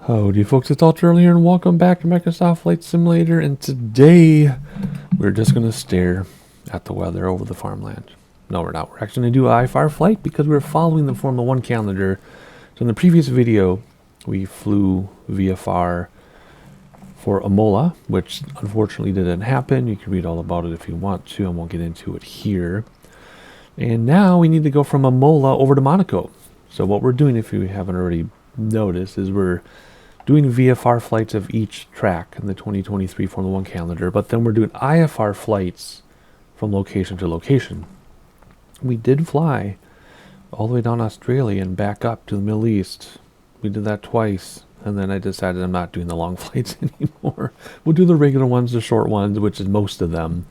Howdy folks, it's Alter here and welcome back to Microsoft Flight Simulator, and today we're just going to stare at the weather over the farmland. No, we're not. We're actually going to do an IFR flight because we're following the Formula 1 calendar. So in the previous video, we flew VFR for IMOLA, which unfortunately didn't happen. You can read all about it if you want to. I won't get into it here. And now we need to go from IMOLA over to Monaco. So what we're doing, if you haven't already noticed, is we're doing VFR flights of each track in the 2023 Formula 1 calendar, but then we're doing IFR flights from location to location. We did fly all the way down Australia and back up to the Middle East. We did that twice, and then I decided I'm not doing the long flights anymore. We'll do the regular ones, the short ones, which is most of them.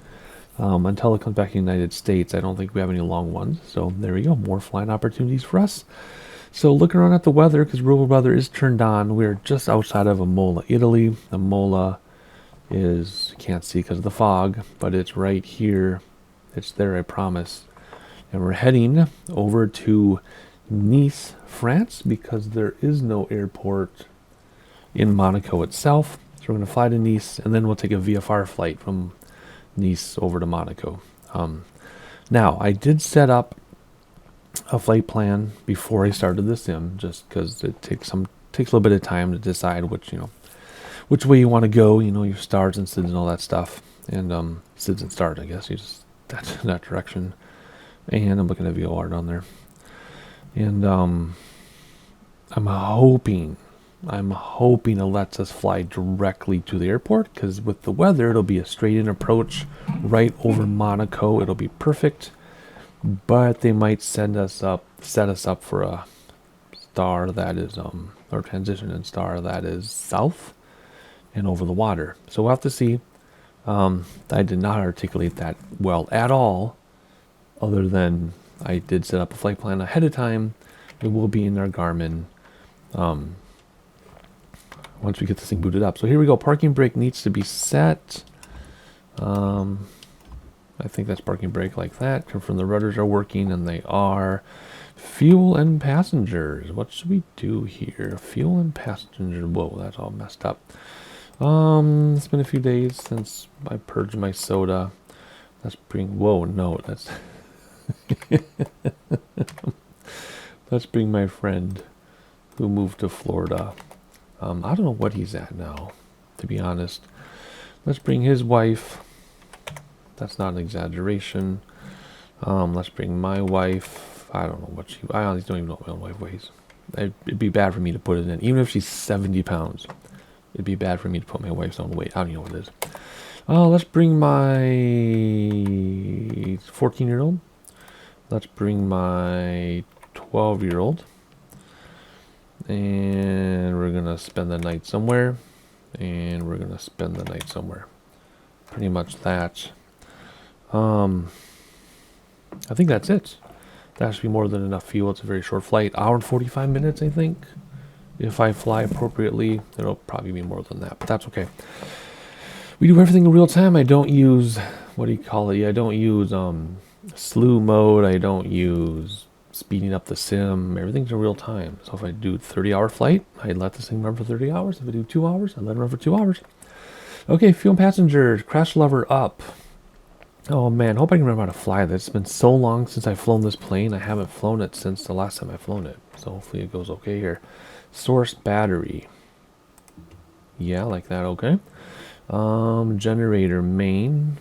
Until it comes back to the United States, I don't think we have any long ones. So there we go, more flying opportunities for us. So looking around at the weather, because real weather is turned on, we're just outside of IMOLA, Italy. IMOLA is, you can't see because of the fog, but it's right here. It's there, I promise. And we're heading over to Nice, France, because there is no airport in Monaco itself. So we're going to fly to Nice, and then we'll take a VFR flight from Nice over to Monaco. Now, I did set up a flight plan before I started the sim, just because it takes a little bit of time to decide which way you want to go. You know, your stars and SIDS and all that stuff, and SIDS and stars, I guess. You just that's in that direction. And I'm looking at VOR down there, and I'm hoping it lets us fly directly to the airport, because with the weather, it'll be a straight-in approach right over Monaco. It'll be perfect. But they might set us up for a star that is or transition in star that is south and over the water. So we'll have to see. I did not articulate that well at all, other than I did set up a flight plan ahead of time. It will be in our Garmin once we get this thing booted up. So here we go. Parking brake needs to be set. I think that's parking brake like that. Confirm the rudders are working, and they are. Fuel and passengers. What should we do here? Fuel and passengers. Whoa, that's all messed up. It's been a few days since I purged my soda. Let's bring. Whoa, no, that's. Let's bring my friend who moved to Florida. I don't know what he's at now, to be honest. Let's bring his wife. That's not an exaggeration. Let's bring my wife. I don't know what she. I honestly don't even know what my wife weighs. It'd be bad for me to put it in, even if she's 70 pounds. It'd be bad for me to put my wife's own weight. I don't even know what it is. Let's bring my 14-year-old. Let's bring my 12-year-old, and we're gonna spend the night somewhere. Pretty much that. I think that's it. That should be more than enough fuel. It's a very short flight. Hour and 45 minutes, I think. If I fly appropriately, it'll probably be more than that, but that's okay. We do everything in real time. I don't use, what do you call it? I don't use slew mode. I don't use speeding up the sim. Everything's in real time. So if I do a 30-hour flight, I let this thing run for 30 hours. If I do 2 hours, I let it run for 2 hours. Okay, fuel and passengers. Crash lever up. Oh man, hope I can remember how to fly this. It's been so long since I've flown this plane. I haven't flown it since the last time I've flown it. So hopefully it goes okay here. Source battery. Yeah, like that, okay. Generator main.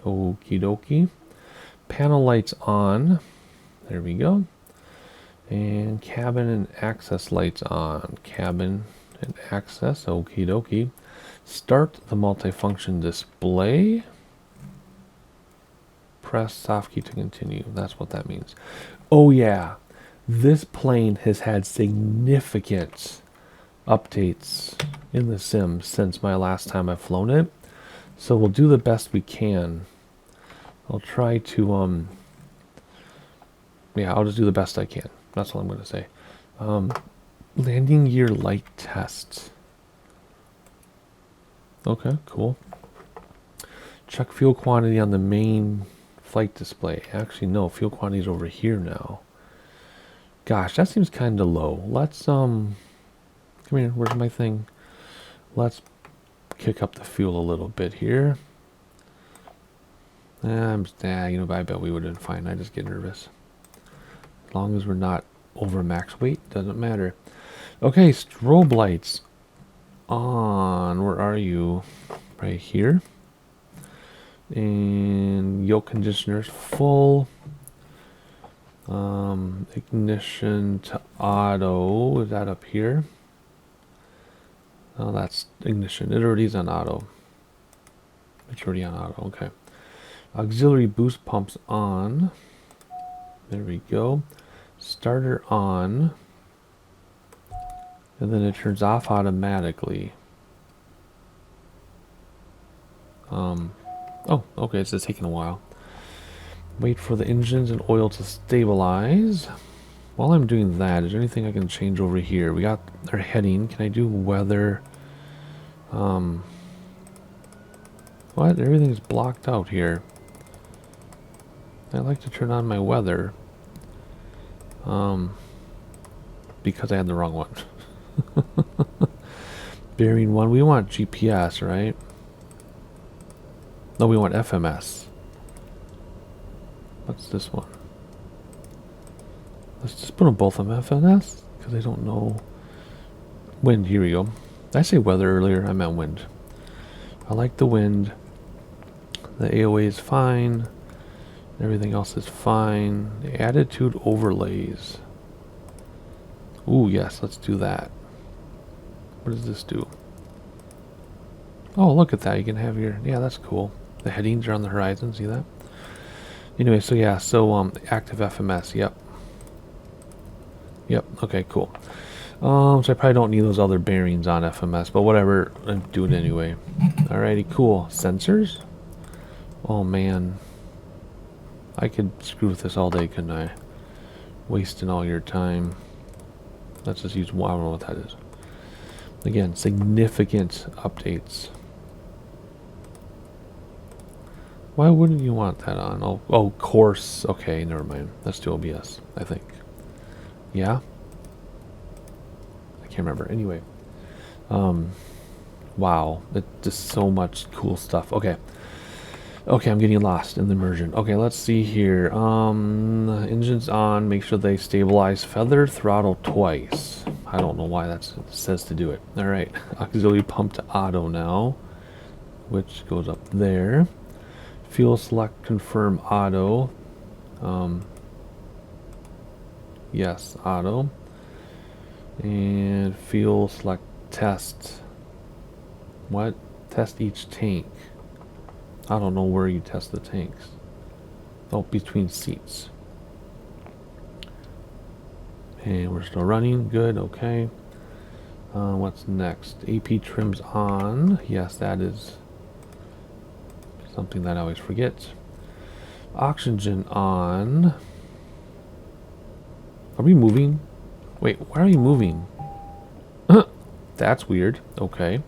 Okie dokie. Panel lights on. There we go. And cabin and access lights on. Cabin and access. Okie dokie. Start the multifunction display. Press soft key to continue. That's what that means. Oh yeah, this plane has had significant updates in the sim since my last time I've flown it. So we'll do the best we can. I'll try to I'll just do the best I can. That's all I'm going to say. Landing gear light test. Okay, cool. Check fuel quantity on the main flight display. Actually, no, fuel quantity is over here now. Gosh, that seems kind of low. Let's Can come here. Where's my thing? Let's kick up the fuel a little bit here. You know, I bet we would have been fine. I just get nervous. As long as we're not over max weight, doesn't matter. Okay, strobe lights on. Where are you? Right here. And yoke conditioners full. Ignition to auto. Is that up here? Oh, that's ignition. It already is on auto. It's already on auto. Okay. Auxiliary boost pumps on. There we go. Starter on. And then it turns off automatically. Oh, okay, it's just taking a while. Wait for the engines and oil to stabilize. While I'm doing that, is there anything I can change over here? We got our heading. Can I do weather? What? Everything's blocked out here. I like to turn on my weather. Because I had the wrong one. Bearing 1. We want GPS, right? No, we want FMS. What's this one? Let's just put them both on FMS, because I don't know. Wind, here we go. Did I say weather earlier? I meant wind. I like the wind. The AOA is fine. Everything else is fine. The attitude overlays. Ooh, yes, let's do that. What does this do? Oh, look at that. You can have your... Yeah, that's cool. The headings are on the horizon. See that? Anyway, so yeah. So, active FMS. Yep. Yep. Okay, cool. So I probably don't need those other bearings on FMS, but whatever. I'm doing it anyway. Alrighty, cool. Sensors? Oh, man. I could screw with this all day, couldn't I? Wasting all your time. Let's just use one. I don't know what that is. Again, significant updates. Why wouldn't you want that on? Oh, course. Okay, never mind. Let's do OBS, I think. Yeah? I can't remember. Anyway. Wow. It's just so much cool stuff. Okay. Okay, I'm getting lost in the immersion. Okay, let's see here. Engines on. Make sure they stabilize. Feather throttle twice. I don't know why that says to do it. Alright. Auxiliary pump to auto now. Which goes up there. Fuel select confirm auto. Yes, auto. And fuel select test. What? Test each tank. I don't know where you test the tanks. Oh, between seats. And we're still running. Good, okay. What's next? AP trims on. Yes, that is something that I always forget. Oxygen on. Are we moving? Wait, why are you moving? That's weird. Okay.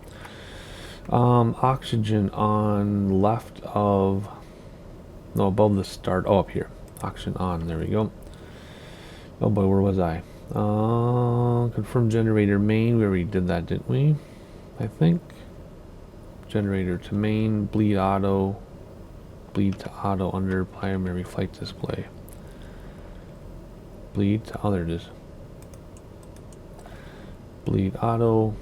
Oxygen on left of... No, above the start. Oh, up here. Oxygen on. There we go. Oh boy, where was I? Confirm generator main. We already did that, didn't we? I think. Generator to main. Bleed auto. Bleed to auto under primary flight display. Bleed to... Oh, there it is. Bleed auto.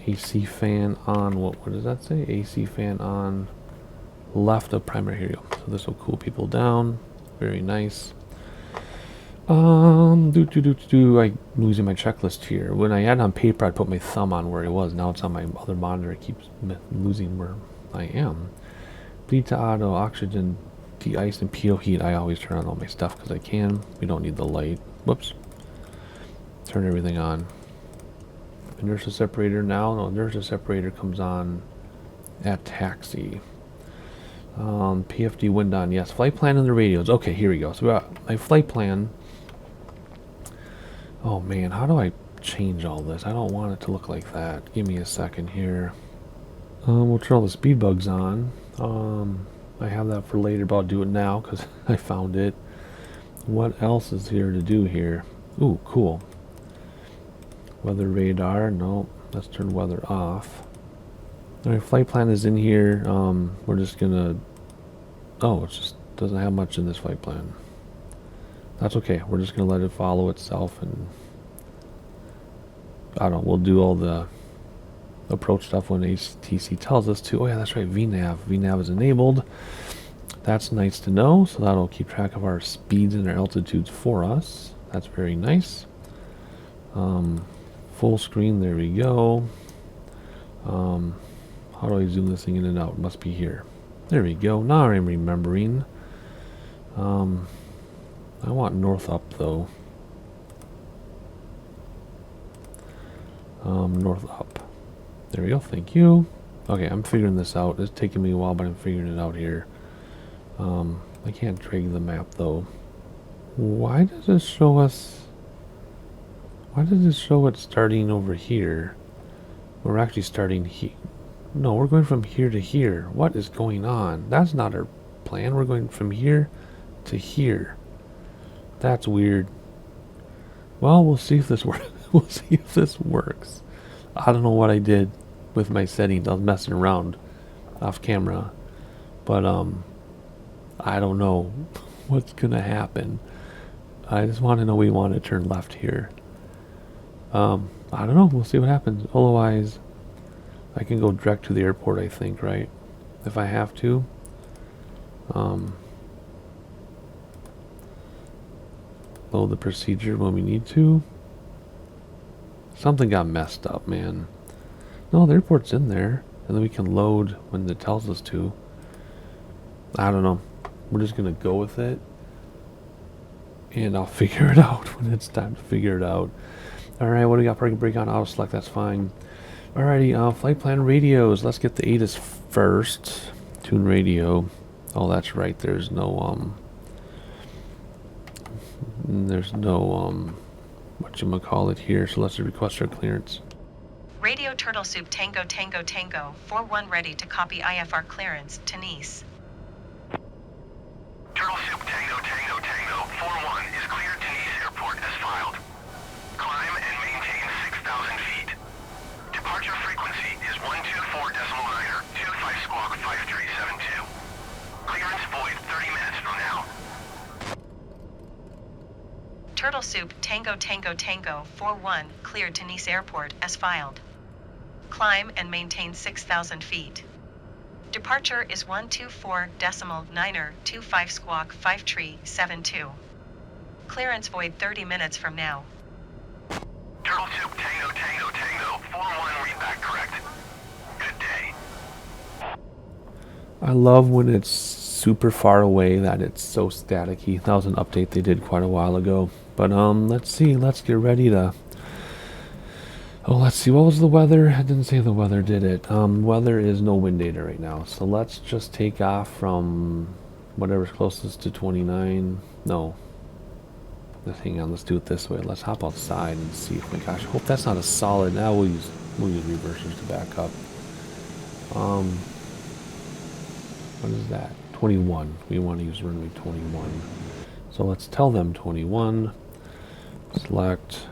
AC fan on. What does that say? AC fan on left of primary. Here you go. So this will cool people down. Very nice. I'm losing my checklist here. When I had it on paper, I'd put my thumb on where it was. Now it's on my other monitor. It keeps losing where I am. Bleed to auto, oxygen, de-ice, and pitot heat. I always turn on all my stuff because I can. We don't need the light. Whoops. Turn everything on. Inertia separator now. No, inertia separator comes on at taxi. PFD wind on. Yes. Flight plan and the radios. Okay, here we go. So we got my flight plan. Oh man, how do I change all this? I don't want it to look like that. Give me a second here. We'll turn all the speed bugs on. I have that for later, but I'll do it now because I found it. What else is here to do here? Ooh, cool. Weather radar, no. Let's turn weather off. Alright, flight plan is in here. We're just gonna... Oh, it just doesn't have much in this flight plan. That's okay. We're just gonna let it follow itself, and I don't know, we'll do all the approach stuff when ATC tells us to. Oh yeah, that's right, VNAV. VNAV is enabled. That's nice to know, so that'll keep track of our speeds and our altitudes for us. That's very nice. Full screen, there we go. How do I zoom this thing in and out? It must be here. There we go. Now I'm remembering. I want north up though. North up. There we go, thank you. Okay, I'm figuring this out. It's taking me a while, but I'm figuring it out here. I can't drag the map though. Why does it show us... Why does it show it starting over here? We're actually starting here. No, we're going from here to here. What is going on? That's not our plan. We're going from here to here. That's weird. Well, we'll see if this works. We'll see if this works. I don't know what I did with my settings. I was messing around off camera, but I don't know what's gonna happen. I just want to know we want to turn left here. I don't know. We'll see what happens. Otherwise, I can go direct to the airport, I think, right? If I have to. Load the procedure when we need to. Something got messed up, man. No, the airport's in there. And then we can load when it tells us to. I don't know. We're just going to go with it. And I'll figure it out when it's time to figure it out. Alright, what do we got? Parking brake on auto select, that's fine. Alrighty, flight plan radios. Let's get the ATIS first. Tune radio. Oh, that's right. There's no, whatchamacallit here. So let's request our clearance. Radio Turtle Soup Tango Tango Tango 4-1 ready to copy IFR clearance to Nice. Turtle Soup Tango Tango Tango 4-1 is cleared to Nice Airport as filed. Climb and maintain 6,000 feet. Departure frequency is 124.9er 25 squawk 5372. Clearance void 30 minutes from now. Turtle Soup Tango Tango Tango 4-1 cleared to Nice Airport as filed. Climb and maintain 6,000 feet. Departure is 124.9er 25 squawk 5372. Clearance void 30 minutes from now. Turtle Soup Tango Tango Tango 4-1 read back correct. Good day. I love when it's super far away that it's so staticky. That was an update they did quite a while ago. But let's see. Let's get ready to... Oh, let's see. What was the weather? I didn't say the weather, did it? Weather is no wind data right now. So let's just take off from whatever's closest to 29. No. Hang on. Let's do it this way. Let's hop outside and see. Oh my gosh. I hope that's not a solid. Now we'll use reversers to back up. What is that? 21. We want to use runway 21. So let's tell them 21. Select.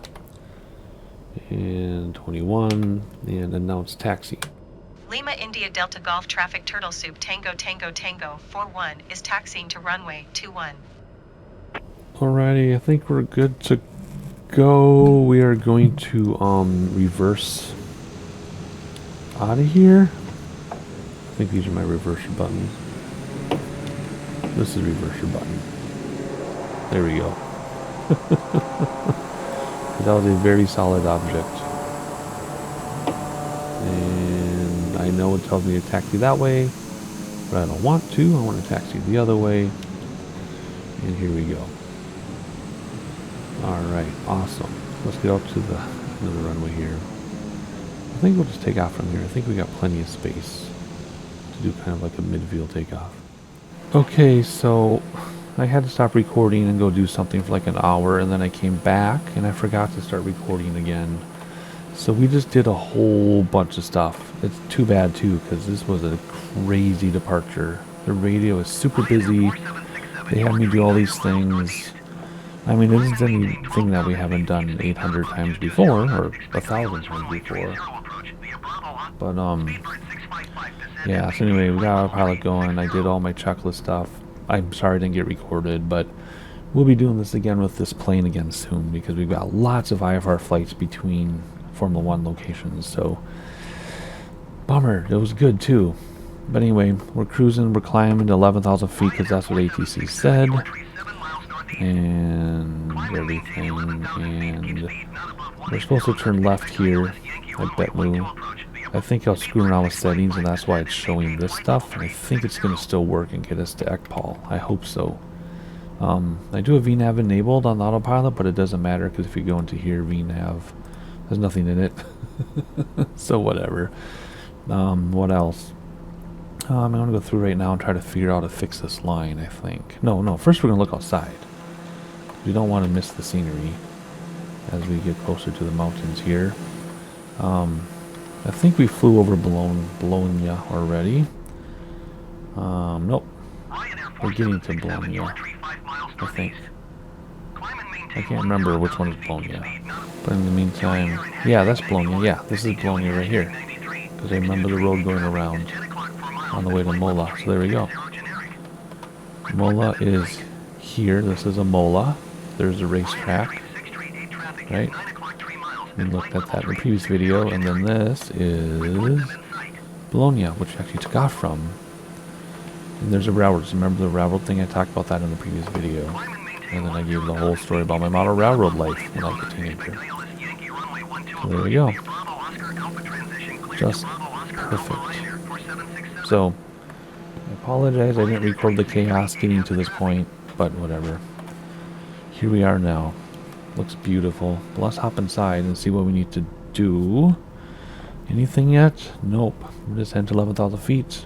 And 21. And announce taxi. Lima India Delta Golf Traffic Turtle Soup Tango Tango Tango 4-1 is taxiing to runway 21. Alrighty, I think we're good to go. We are going to reverse out of here. I think these are my reverser buttons. This is reverser button. There we go. That was a very solid object. And I know it tells me to taxi that way, but I don't want to. I want to taxi the other way. And here we go. Alright, awesome. Let's get out to another runway here. I think we'll just take off from here. I think we got plenty of space to do kind of like a mid-field takeoff. Okay, so I had to stop recording and go do something for like an hour, and then I came back and I forgot to start recording again. So we just did a whole bunch of stuff. It's too bad too, because this was a crazy departure. The radio is super busy. They had me do all these things. I mean, it isn't anything that we haven't done 800 times before, or 1,000 times before. But, yeah, so anyway, we got our pilot going. I did all my checklist stuff. I'm sorry I didn't get recorded, but we'll be doing this again with this plane again soon, because we've got lots of IFR flights between Formula 1 locations, so bummer. It was good, too. But anyway, we're cruising, we're climbing to 11,000 feet, because that's what ATC said. And everything, and we're supposed to turn left here at Betmu. I think I was screwing around with settings, and that's why it's showing this stuff. And I think it's going to still work and get us to Ekpal. I hope so. I do have VNAV enabled on the autopilot, but it doesn't matter, because if you go into here, VNAV, there's nothing in it. So whatever. What else? I'm going to go through right now and try to figure out how to fix this line, I think. No, first we're going to look outside. We don't want to miss the scenery as we get closer to the mountains here. I think we flew over Bologna already. Nope. We're getting to Bologna, I think. I can't remember which one is Bologna. But in the meantime, yeah, that's Bologna. Yeah, this is Bologna right here. Because I remember the road going around on the way to MOLA. So there we go. MOLA is here. This is a MOLA. There's a racetrack, right? We looked at that in the previous video, and then this is Bologna, which we actually took off from. And there's a railroad. So remember the railroad thing? I talked about that in the previous video. And then I gave the whole story about my model railroad life when I was a teenager. So there we go. Just perfect. So, I apologize I didn't record the chaos getting to this point, but whatever. Here we are now. Looks beautiful. But let's hop inside and see what we need to do. Anything yet? Nope. We're just heading to 11,000 feet.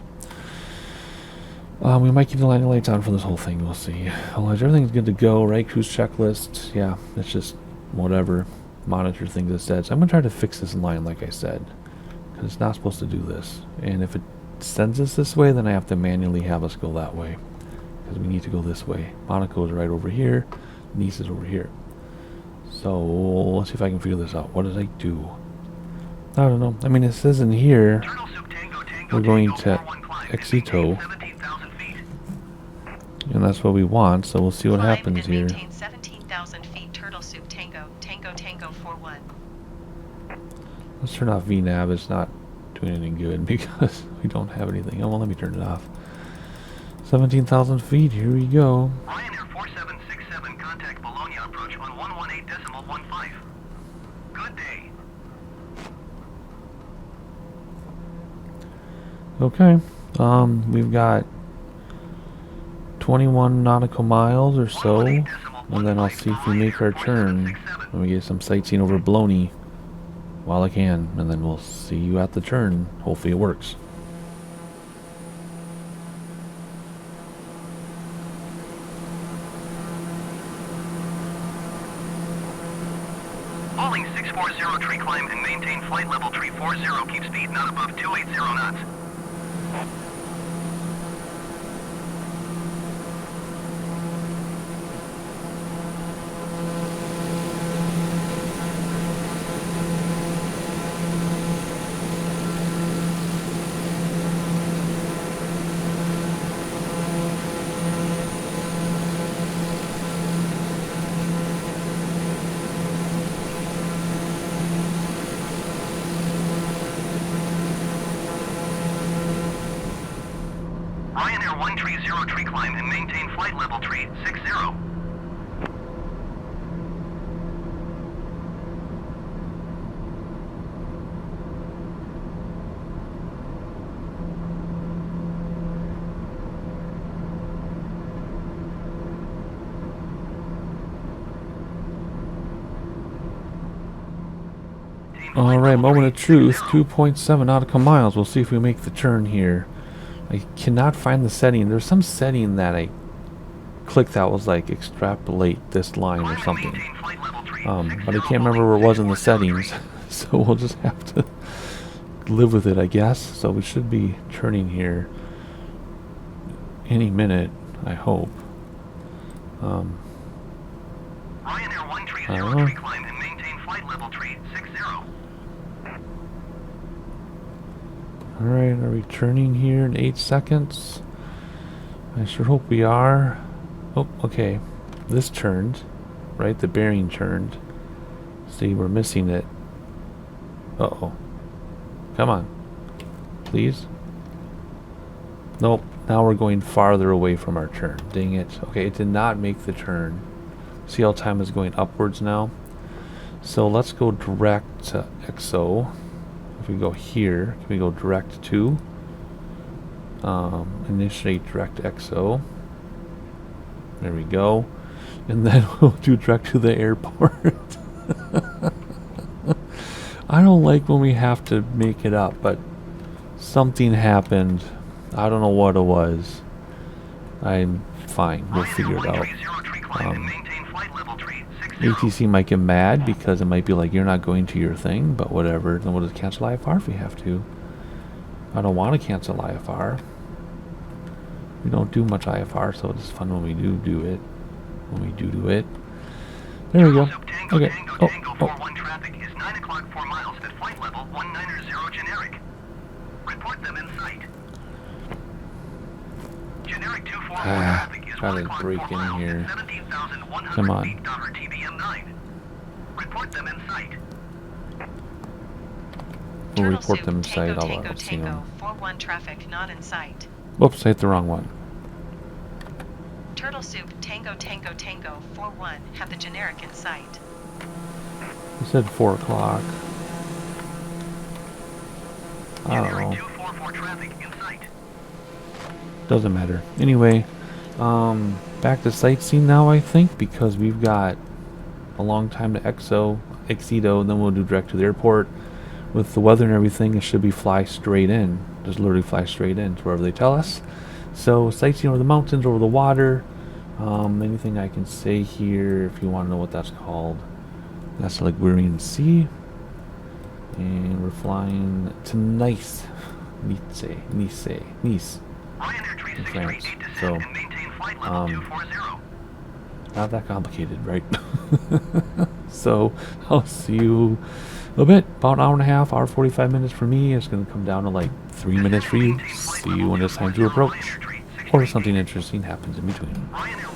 We might keep the landing lights on for this whole thing. We'll see. Otherwise, everything's good to go, right? Cruise checklist. Yeah, it's just whatever. Monitor things it says. I'm going to try to fix this line, like I said. Because it's not supposed to do this. And if it sends us this way, then I have to manually have us go that way. Because we need to go this way. Monaco is right over here. Nice is over here. So, let's see if I can figure this out. What did I do? I don't know. I mean, it says in here, we're going to Exito. And that's what we want, so we'll see what happens here. Maintain 17,000 feet. Turtle Soup Tango, Tango Tango 41. Let's turn off VNAV. It's not doing anything good because we don't have anything. Oh, well, let me turn it off. 17,000 feet. Here we go. Ryanair 4767, contact Bologna approach on 118.15. Good day. Okay. We've got 21 nautical miles or so, and then I'll see if we make our turn when we get some sightseeing over Bologna while I can, and then we'll see you at the turn. Hopefully it works. Holding 640 tree climb and maintain flight level 340. Keep speed not above 280 knots. Ryanair 130 tree climb and maintain flight level 360. Alright, moment of truth. 2.7 nautical miles. We'll see if we make the turn here. I cannot find the setting. There's some setting that I clicked that was like extrapolate this line or something. But I can't remember where it was in the settings. So we'll just have to live with it, I guess. So we should be turning here any minute, I hope. tree climb and maintain flight level tree 60. Alright, are we turning here in 8 seconds? I sure hope we are. Oh, okay. This turned, right? The bearing turned. See, we're missing it. Uh-oh. Come on. Please. Nope. Now we're going farther away from our turn. Dang it. Okay, it did not make the turn. See how time is going upwards now? So let's go direct to XO. If we go here, can we go direct to? Initiate direct XO. There we go. And then we'll do direct to the airport. I don't like when we have to make it up, but something happened. I don't know what it was. I'm fine. We'll figure it out. ATC might get mad because it might be like, you're not going to your thing, but whatever. Then we'll just cancel IFR if we have to. I don't want to cancel IFR. We don't do much IFR, so it's fun when we do it. When we do it. There we go. Okay. Oh. Traffic is 9 o'clock 4 miles at flight level 190 generic. Report them in sight. Generic 241 traffic is gotta 1 o'clock break 4 in miles here. at 17,100 Come on. feet over TBM 9. Report them in sight. We'll Turtle report Soup, them in Tango, sight. Tango, I'll see Tango, them. 41 traffic not in sight. Whoops, I hit the wrong one. Turtle Soup, Tango, Tango, Tango, 41, have the generic in sight. You said 4 o'clock. I don't Generic know. 244 traffic in sight. Doesn't matter. Anyway, back to sightseeing now, I think, because we've got a long time to Exito, and then we'll do direct to the airport. With the weather and everything, it should be fly straight in. Just literally fly straight in to wherever they tell us. So, sightseeing over the mountains, over the water. Anything I can say here, if you want to know what that's called. That's like we're in the sea. And we're flying to Nice. Nice. Ryanair tree In 638 France. descend So, and maintain flight level 240. not that complicated, right? So, I'll see you a bit. About an hour and a half, hour 45 minutes for me. It's going to come down to like 3 minutes for you. See you when it's time to approach. Or something interesting happens in between. Ryanair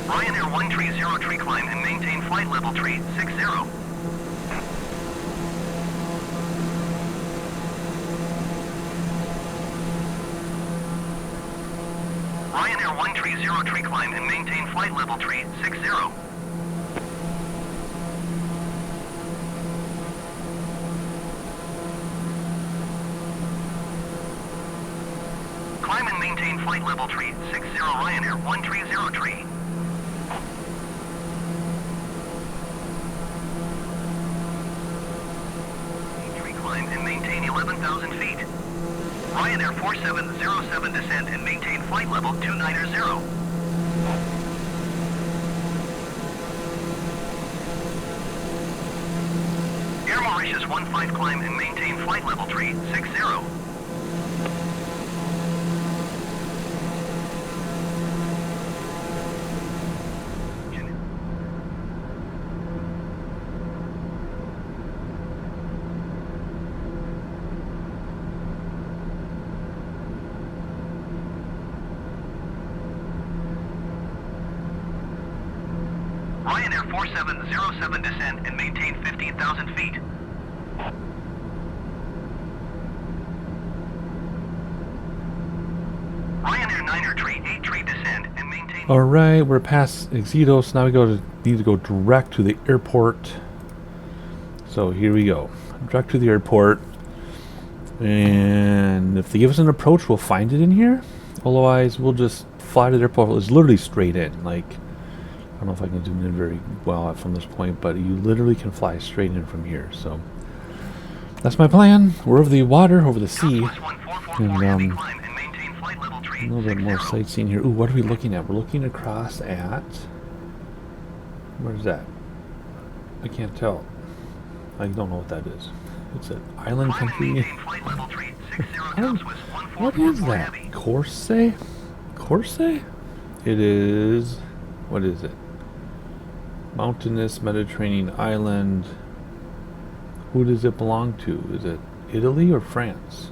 Ryanair 130 tree climb and maintain flight level tree 60. Ryanair 130 tree climb and maintain flight level tree 60. Climb and maintain flight level tree 60 Ryanair 130 tree. Tree climb and maintain 11,000 feet. Ryanair 4707 descend and maintain flight level 290. Air Mauritius 15 climb and maintain flight level tree 60. Ryanair 4707 descend and maintain 15,000 feet. Ryanair 9er tree 8 tree descend and maintain. Alright, we're past Exito, so now we need to go direct to the airport. So here we go. Direct to the airport. And if they give us an approach, we'll find it in here. Otherwise, we'll just fly to the airport. It's literally straight in. Like, I don't know if I can zoom in very well from this point, but you literally can fly straight in from here. So that's my plan. We're over the water, over the sea. And a little bit more sightseeing here. Ooh, what are we looking at? We're looking across at... Where's that? I can't tell. I don't know what that is. It's an island Climb and country. maintain flight level 360 Southwest What is 1444 that? Heavy. Corse? Corse? It is. What is it? Mountainous Mediterranean island. Who does it belong to? Is it Italy or France?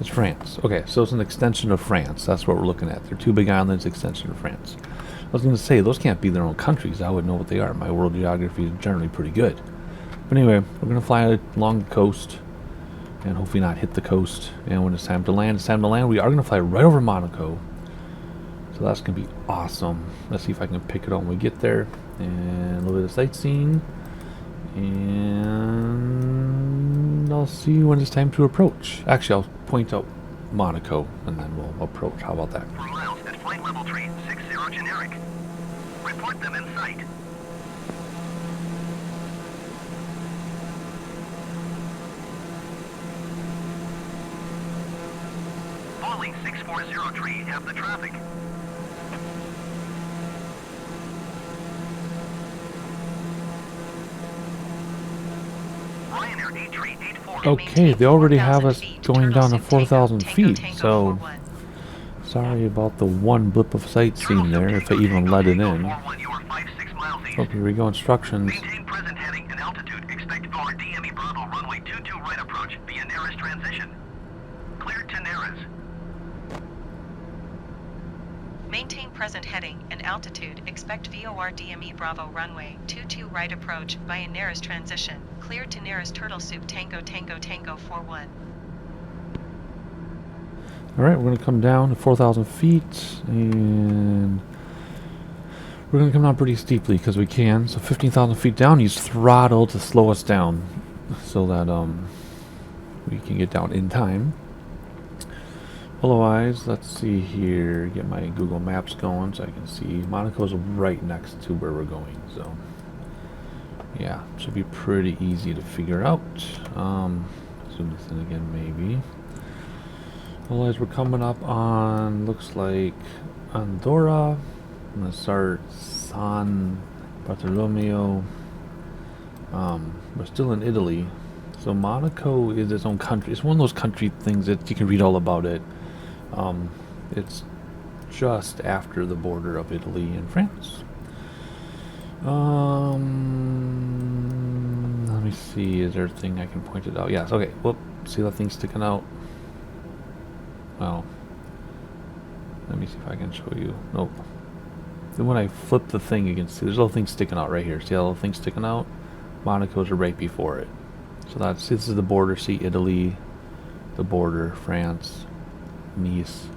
It's France. Okay, so it's an extension of France. That's what we're looking at. They're two big islands, extension of France. I was going to say, those can't be their own countries. I would know what they are. My world geography is generally pretty good. But anyway, we're going to fly along the coast and hopefully not hit the coast. And when it's time to land, it's time to land. We are going to fly right over Monaco. So that's going to be awesome. Let's see if I can pick it up when we get there. And a little bit of sightseeing. And I'll see you when it's time to approach. Actually, I'll point out Monaco and then we'll approach. How about that? 4 miles at flight level 360 generic. Report them in sight. Falling 6403, have the traffic. Ryanair 8384. Okay, they already have us going down to 4,000 feet, so sorry about the one blip of sightseeing there, if I even let it in. Hope you read instructions. Maintain present heading and altitude. Expect for DME Bravo runway 22 right approach via Nearest transition. Cleared to Nearest. Maintain present heading and altitude. Expect VOR DME Bravo runway 22 right approach via nearest transition. Cleared to nearest Turtle Soup Tango Tango Tango 41. Alright, we're going to come down to 4,000 feet, and we're going to come down pretty steeply because we can. So 15,000 feet down, use throttle to slow us down so that we can get down in time. Otherwise, let's see here, get my Google Maps going so I can see. Monaco's right next to where we're going, so yeah, should be pretty easy to figure out. Zoom this in again, maybe. Otherwise, we're coming up on, looks like Andorra. I'm gonna start San Bartolomeo. We're still in Italy, so Monaco is its own country. It's one of those country things that you can read all about it. It's just after the border of Italy and France. Let me see, is there a thing I can point it out? Yes, okay, whoop, see that thing sticking out? Well, let me see if I can show you. Nope. Then when I flip the thing, you can see there's a little thing sticking out right here. See that little thing sticking out? Monaco's are right before it. So this is the border. See Italy, the border, France, Nice,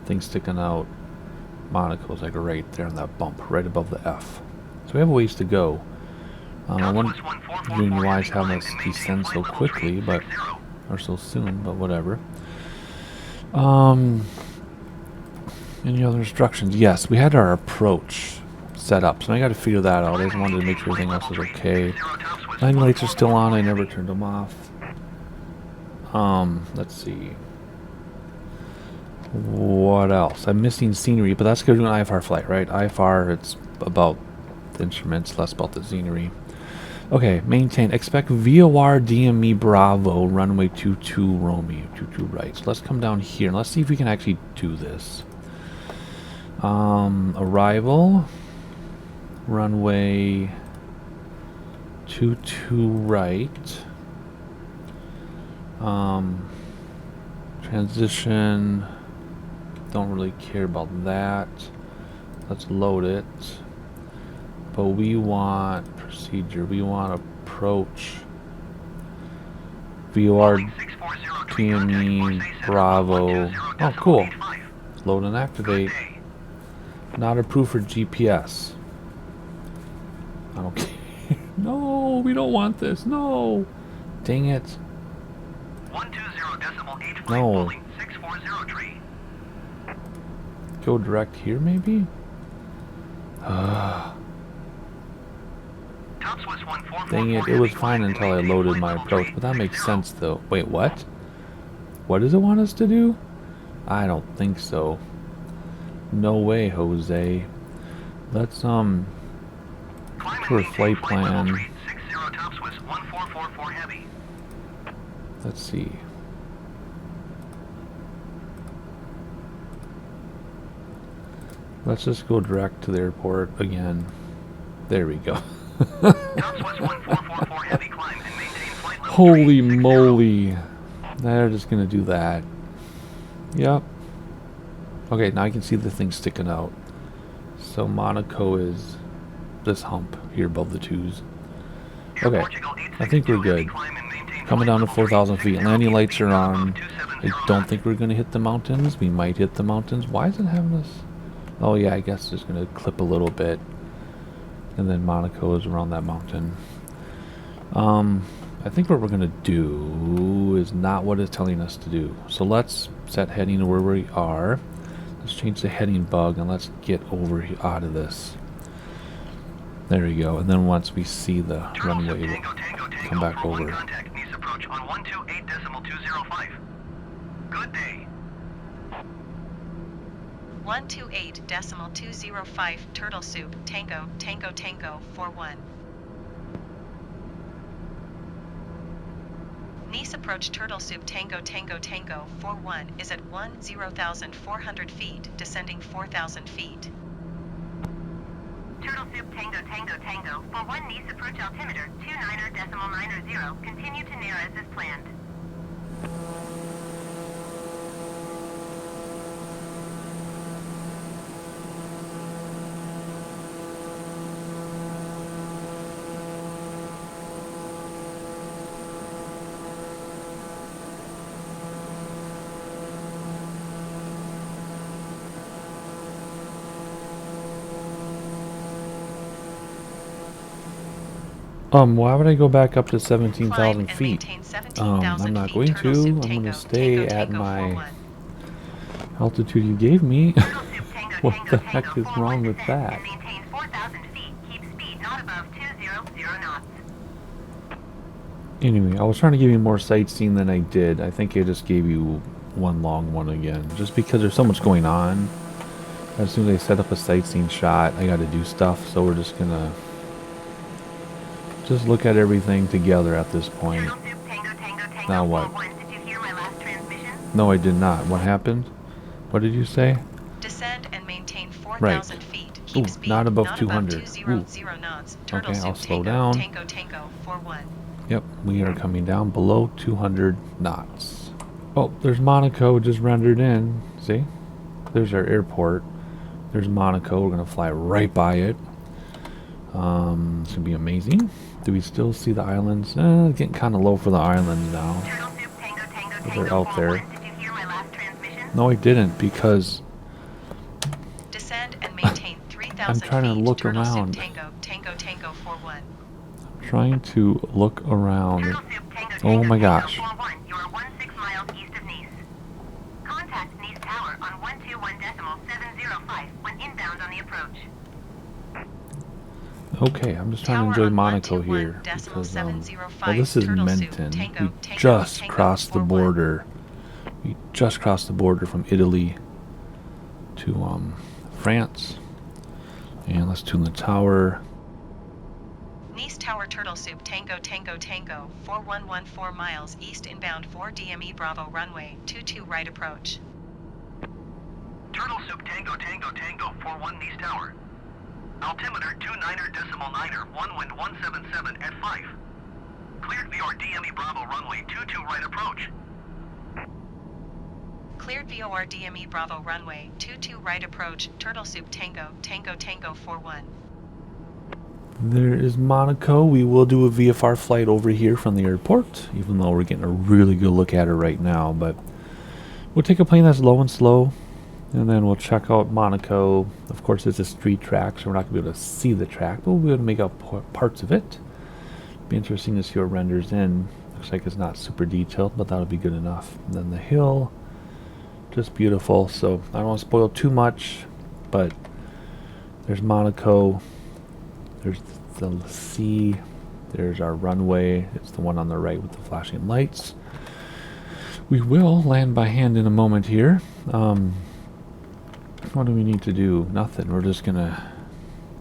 thing sticking out. Monaco's like right there on that bump, right above the F. So we have a ways to go. I wonder why it's having us descend so quickly, but or so soon, but whatever. Any other instructions? Yes, we had our approach set up, so I got to figure that out. I just wanted to make sure everything else was okay. Line lights are still on. I never turned them off. Let's see. What else? I'm missing scenery, but that's good to do an IFR flight, right? IFR, it's about the instruments, less about the scenery. Okay, maintain. Expect VOR DME Bravo, runway 22 Romeo, 22 right. So let's come down here and let's see if we can actually do this. Arrival, runway 22 right. Transition, don't really care about that. Let's load it. But we want procedure, we want approach VOR DME Bravo. Oh, cool. Load and activate. Not approved for GPS. I don't care. No, we don't want this. No. Dang it. 120.8 No. 6403. Go direct here, maybe? Dang it, it was fine until I loaded my approach, but that makes sense though. Wait, what? What does it want us to do? I don't think so. No way, Jose. Let's Climb back to our flight plan. 60 topswiss 1444 heavy. Let's see. Let's just go direct to the airport again. There we go. Topswiss 1444 heavy, climb and maintain flight level Holy 360. moly. They're just gonna do that. Yep. Okay, now I can see the thing sticking out. So Monaco is this hump here above the twos. Okay, I think we're good. Coming down to 4,000 feet. Landing lights are on. I don't think we're gonna hit the mountains. We might hit the mountains. Why is it having us? Oh yeah, I guess it's gonna clip a little bit. And then Monaco is around that mountain. I think what we're gonna do is not what it's telling us to do. So let's set heading to where we are. Let's change the heading bug and let's get over out of this. There we go. And then once we see the runway, we'll come back over. Contact needs approach on 128.205. Good day. 128.205 Turtle Soup Tango Tango Tango 41. Nice approach Turtle Soup Tango Tango Tango 41 is at 10,400 feet, descending 4,000 feet. Turtle Soup Tango Tango Tango 41 Nice approach altimeter 29.990. Continue to narrow as planned. Why would I go back up to 17,000 Climb and feet? maintain 17,000 I'm not feet. going to. Turtle Soup I'm going Tango to stay Tango at Tango my 41. altitude you gave me. Turtle Soup Tango What Tango the Tango heck is 41 wrong with descend that? and maintain 4,000 feet. Keep speed not above 200 knots. Anyway, I was trying to give you more sightseeing than I did. I think I just gave you one long one again. Just because there's so much going on. As soon as I set up a sightseeing shot, I got to do stuff. So we're just going to just look at everything together at this point. Turtle Soup Tango Tango Tango Now what? 41. Did you hear my last transmission? No, I did not. What happened? What did you say? Descend and maintain 4,000 feet. Keep Ooh, speed not above 200. 200 knots. Turtle Okay, I'll Soup slow Tango down. Tango Tango 41. Yep, we are coming down below 200 knots. Oh, there's Monaco just rendered in. See? There's our airport. There's Monaco. We're going to fly right by it. It's going to be amazing. Do we still see the islands? Getting kind of low for the islands now. Turtle Soup Tango Tango But Tango they're out there. 41. Did you hear my last transmission? No, I didn't because Descend and maintain 3,000 trying to feet. look Turtle around. Soup Tango Tango Tango 41. trying to look around. Turtle Soup Tango Oh Tango my Tango gosh. 41. You are 16 miles east of Nice. Contact Nice Tower on 121.705 when inbound on the approach. Okay, I'm just trying Tower to enjoy on Monaco here 121.705. because well, this is Turtle Soup Menton. Tango We Tango just Tango crossed the 41. border. We just crossed the border from Italy to France. And let's tune the tower. Nice Tower Turtle Soup Tango Tango Tango 4114 miles east inbound 4 DME Bravo runway 22 right approach. Turtle Soup Tango Tango Tango 41 Nice Tower. Altimeter 29.9er, 1 wind 177 at 5. Cleared VOR DME Bravo runway 22 right approach. Cleared VOR DME Bravo runway 22 right approach. Turtle Soup Tango Tango Tango 41. There is Monaco. We will do a VFR flight over here from the airport, even though we're getting a really good look at it right now. But we'll take a plane that's low and slow, and then we'll check out Monaco. Of course, it's a street track, so we're not going to be able to see the track, but we'll be able to make out parts of it. Be interesting to see what renders in. Looks like it's not super detailed, but that'll be good enough. And then the hill, just beautiful. So I don't want to spoil too much, but there's Monaco. There's the sea. There's our runway. It's the one on the right with the flashing lights. We will land by hand in a moment here. What do we need to do? Nothing. We're just going to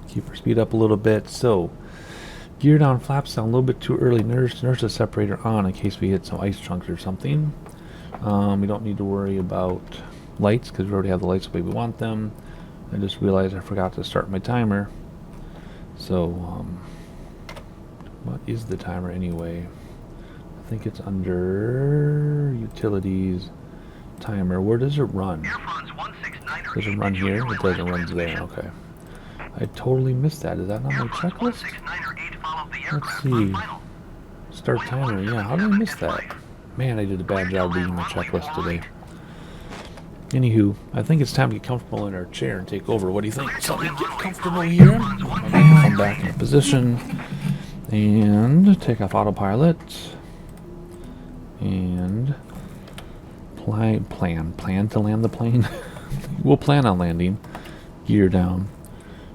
keep our speed up a little bit. So Gear down, flaps down a little bit too early. Nurse the separator on in case we hit some ice chunks or something. We don't need to worry about lights because we already have the lights the way we want them. I just realized I forgot to start my timer. So, what is the timer anyway? I think it's under utilities timer. Where does it run? Does it run here? It doesn't run there. Okay. I totally missed that. Is that not my checklist? Let's see. Start timer. Yeah, how did I miss that? Man, I did a bad job reading my checklist today. Anywho, I think it's time to get comfortable in our chair and take over. What do you think? So we get comfortable here. My microphone back in position. And take off autopilot. And plan to land the plane. We'll plan on landing. Gear down.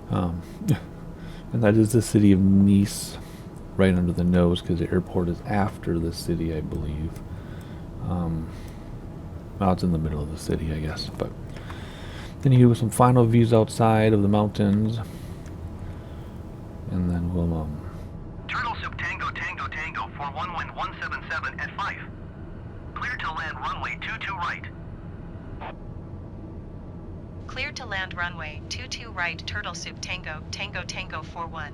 And that is the city of Nice, right under the nose, because the airport is after the city, I believe. Well, it's in the middle of the city, I guess. But then you have some final views outside of the mountains, and then we'll Turtle Soup Tango Tango Tango for 11177 at 5. Clear to land runway 22 right. Clear to land runway 22 right. Turtle Soup Tango Tango Tango 41.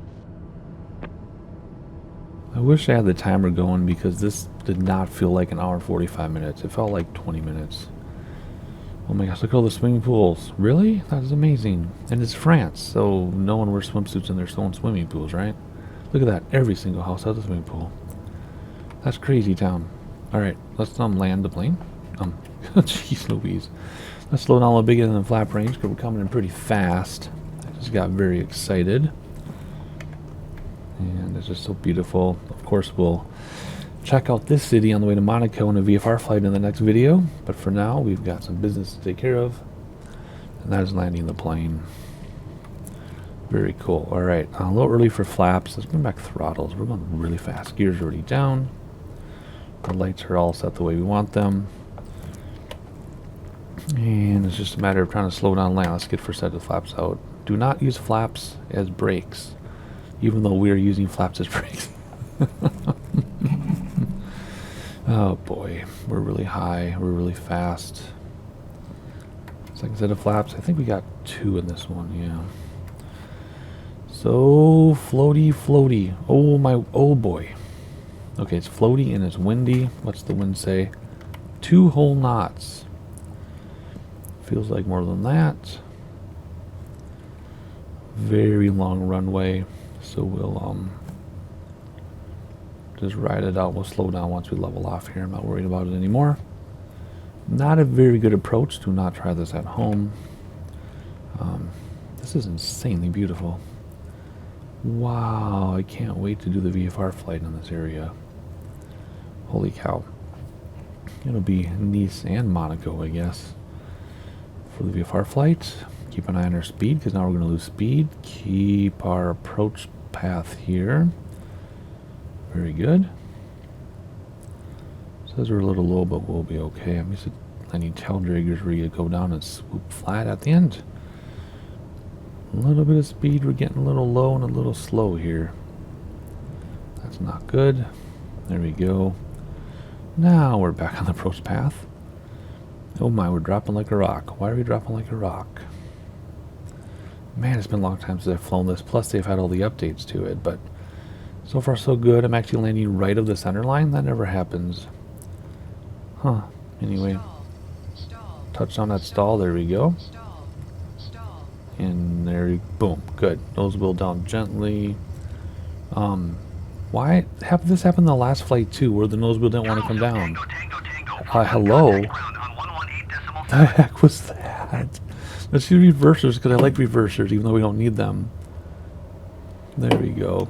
I wish I had the timer going because this did not feel like an hour and 45 minutes. It felt like 20 minutes. Oh my gosh, look at all the swimming pools. Really? That is amazing. And it's France, so no one wears swimsuits in their own swimming pools, right? Look at that. Every single house has a swimming pool. That's crazy town. Alright, let's land the plane. Jeez Louise. Let's slow down a little bit in the flap range because we're coming in pretty fast. I just got very excited. And it's just so beautiful. Of course, we'll check out this city on the way to Monaco in a VFR flight in the next video. But for now, we've got some business to take care of. And that is landing the plane. Very cool. Alright, a little early for flaps. Let's bring back throttles. We're going really fast. Gears are already down. Our lights are all set the way we want them. And it's just a matter of trying to slow down land. Let's get first set of flaps out. Do not use flaps as brakes. Even though we are using flaps as brakes. Oh boy, we're really high, we're really fast. Second set of flaps, I think we got 2 in this one, yeah. So, floaty. Oh boy. Okay, it's floaty and it's windy. What's the wind say? 2 whole knots. Feels like more than that. Very long runway. So we'll just ride it out. We'll slow down once we level off here. I'm not worried about it anymore. Not a very good approach. Do not try this at home. This is insanely beautiful. Wow, I can't wait to do the VFR flight in this area. Holy cow. It'll be Nice and Monaco, I guess, for the VFR flight. Keep an eye on our speed, because now we're going to lose speed. Keep our approach path here. Very good. Says we're a little low, but we'll be okay. I'm used to landing tail draggers where you go down and swoop flat at the end. A little bit of speed. We're getting a little low and a little slow here. That's not good. There we go. Now we're back on the approach path. Oh my, we're dropping like a rock. Why are we dropping like a rock? Man, it's been a long time since I've flown this. Plus, they've had all the updates to it. But so far, so good. I'm actually landing right of the center line. That never happens. Huh. Anyway. Touch on that stall. There we go. And there, boom. Good. Nose wheel down gently. Why have this happened the last flight too, where the nose wheel didn't want to come down? Hello? What the heck was that? Let's do reversers, because I like reversers, even though we don't need them. There we go.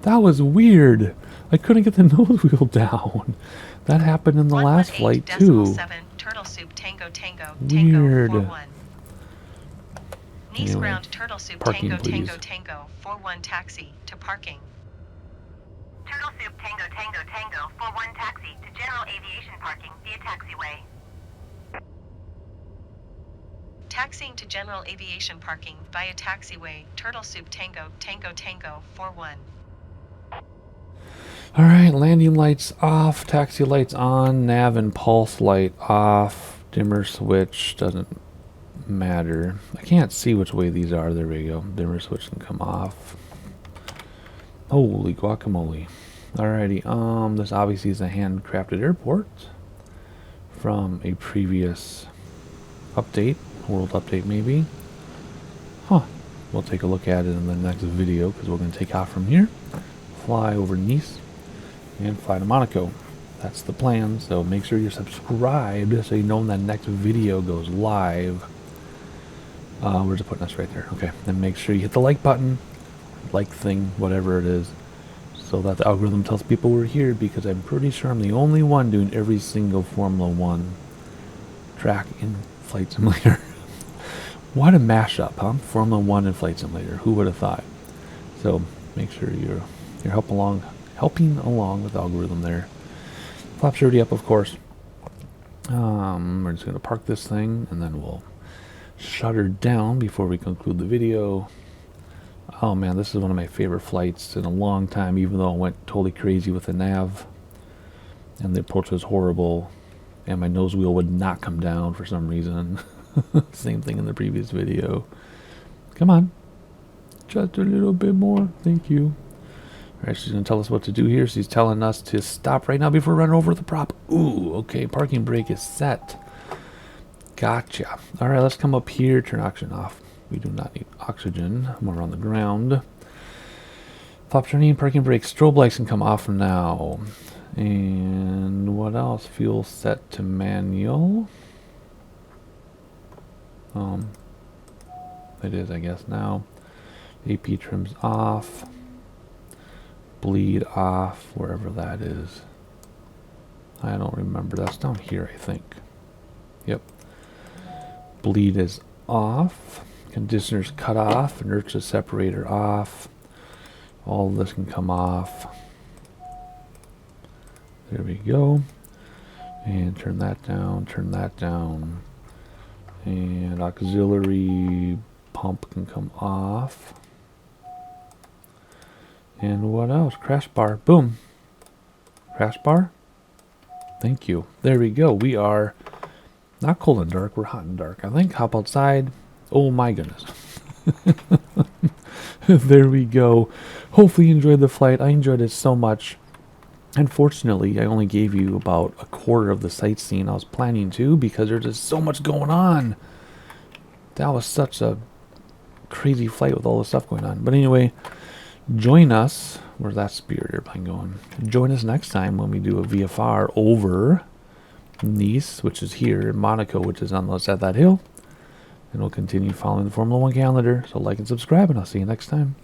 That was weird. I couldn't get the nose wheel down. That happened in the last flight too. 7, Turtle Soup Tango Tango Weird. Tango 41. Nice Anyway, ground Turtle Soup parking, Tango please. Tango Tango 41 taxi to parking. Turtle Soup Tango Tango Tango 41 taxi to general aviation parking via taxiway. Taxiing to general aviation parking via taxiway. Turtle Soup Tango Tango Tango 41. Alright, landing lights off, taxi lights on, nav and pulse light off, dimmer switch doesn't matter. I can't see which way these are. There we go. Dimmer switch can come off. Holy guacamole. Alrighty, this obviously is a handcrafted airport from a previous update, world update maybe. Huh. We'll take a look at it in the next video because we're going to take off from here, fly over Nice, and fly to Monaco. That's the plan, so make sure you're subscribed so you know when that next video goes live. We're just putting us right there. Okay, then make sure you hit the like button, like thing, whatever it is, so that the algorithm tells people we're here, because I'm pretty sure I'm the only one doing every single Formula 1 track in Flight Simulator. What a mashup, huh? Formula 1 and Flight Simulator. Who would have thought? So make sure you're helping along with the algorithm there. Flaps already up, of course. We're just going to park this thing, and then we'll shut her down before we conclude the video. Oh man, this is one of my favorite flights in a long time, even though I went totally crazy with the nav. And the approach was horrible. And my nose wheel would not come down for some reason. Same thing in the previous video. Come on. Just a little bit more. Thank you. Alright, she's going to tell us what to do here. She's telling us to stop right now before we run over the prop. Ooh, okay. Parking brake is set. Gotcha. Alright, let's come up here. Turn oxygen off. We do not need oxygen. We're on the ground. Flap turning, parking brake, strobe lights can come off now. And what else? Fuel set to manual. It is, I guess, now. AP trims off. Bleed off, wherever that is. I don't remember. That's down here, I think. Yep. Bleed is off. Conditioners cut off. Inertia separator off. All of this can come off. There we go. And turn that down. Turn that down. And auxiliary pump can come off. And what else? Crash bar. Boom. Crash bar. Thank you. There we go. We are not cold and dark. We're hot and dark, I think. Hop outside. Oh my goodness. There we go. Hopefully you enjoyed the flight. I enjoyed it so much. Unfortunately, I only gave you about a quarter of the sightseeing I was planning to, because there's just so much going on. That was such a crazy flight with all the stuff going on. But anyway, join us. Where's that Spirit airplane going? Join us next time when we do a VFR over Nice, which is here, and Monaco, which is on the other side of that hill. And we'll continue following the Formula 1 calendar. So like and subscribe, and I'll see you next time.